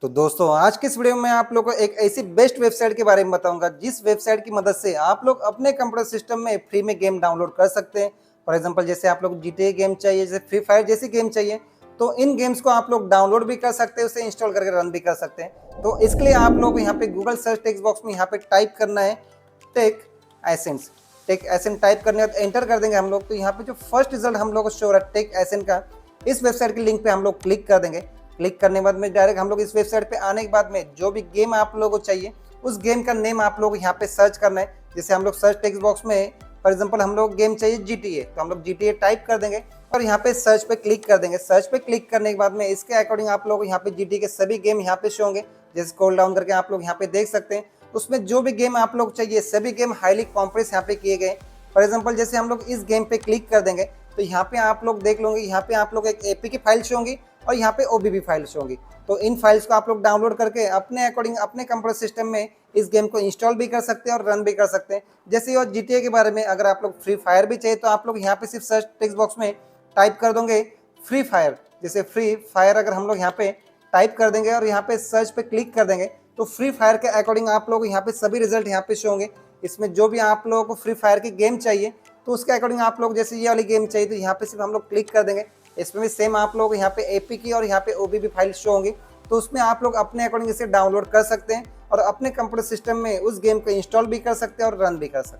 तो दोस्तों आज की इस वीडियो में आप लोगों को एक ऐसी बेस्ट वेबसाइट के बारे में बताऊंगा जिस वेबसाइट की मदद से आप लोग अपने कंप्यूटर सिस्टम में फ्री में गेम डाउनलोड कर सकते हैं। फॉर एग्जांपल जैसे आप लोग GTA गेम चाहिए, जैसे फ्री फायर जैसी गेम चाहिए, तो इन गेम्स को आप लोग डाउनलोड भी कर सकते हैं, उसे इंस्टॉल करके रन भी कर सकते हैं। तो इसके लिए आप लोग यहाँ पे गूगल सर्च टेक्स्ट बॉक्स में यहाँ पे टाइप करना है tech essence. Tech essence type करने के बाद एंटर कर देंगे हम लोग, तो यहाँ पे जो फर्स्ट रिजल्ट हम लोग को शो हो रहा है टेक एसेंस का, इस वेबसाइट के लिंक पे हम लोग क्लिक कर देंगे। क्लिक करने के बाद में डायरेक्ट हम लोग इस वेबसाइट पे आने के बाद में जो भी गेम आप लोगों को चाहिए उस गेम का नेम आप लोग यहाँ पे सर्च करना है। जैसे हम लोग सर्च टेक्स्ट बॉक्स में फॉर एग्जांपल हम लोग गेम चाहिए GTA, तो हम लोग GTA टाइप कर देंगे और यहाँ पे सर्च पे क्लिक कर देंगे। सर्च पे क्लिक करने के बाद में इसके अकॉर्डिंग आप लोग यहाँ पे GTA के सभी गेम यहाँ पे शो होंगे। जैसे स्क्रॉल डाउन करके आप लोग यहाँ पे देख सकते हैं, उसमें जो भी गेम आप लोग चाहिए सभी गेम हाईली कॉम्प्रेस यहाँ पे किए गए। फॉर एग्जाम्पल जैसे हम लोग इस गेम पे क्लिक कर देंगे तो यहाँ पे आप लोग देख लोगे, यहाँ पे आप लोग एक APK फाइल शो होंगी और यहाँ पे OBB फाइल शो होंगी। तो इन फाइल्स को आप लोग डाउनलोड करके अपने अकॉर्डिंग अपने कंप्यूटर सिस्टम में इस गेम को इंस्टॉल भी कर सकते हैं और रन भी कर सकते हैं। जैसे और GTA के बारे में अगर आप लोग फ्री फायर भी चाहिए तो आप लोग यहाँ पे सिर्फ सर्च टेक्स्ट बॉक्स में टाइप कर दोगे फ्री फायर। जैसे फ्री फायर अगर हम लोग यहाँ पे टाइप कर देंगे और यहाँ पे सर्च पे क्लिक कर देंगे तो फ्री फायर के अकॉर्डिंग आप लोग यहाँ पे सभी रिजल्ट यहाँ पे शो होंगे। इसमें जो भी आप लोगों को फ्री फायर की गेम चाहिए तो उसके अकॉर्डिंग आप लोग जैसे ये वाली गेम चाहिए तो यहाँ पे सिर्फ हम लोग क्लिक कर देंगे। इसमें भी सेम आप लोग यहाँ पे APK और यहाँ पे OBB फाइल शो होंगी, तो उसमें आप लोग अपने अकॉर्डिंग इसे डाउनलोड कर सकते हैं और अपने कंप्यूटर सिस्टम में उस गेम को इंस्टॉल भी कर सकते हैं और रन भी कर सकते हैं।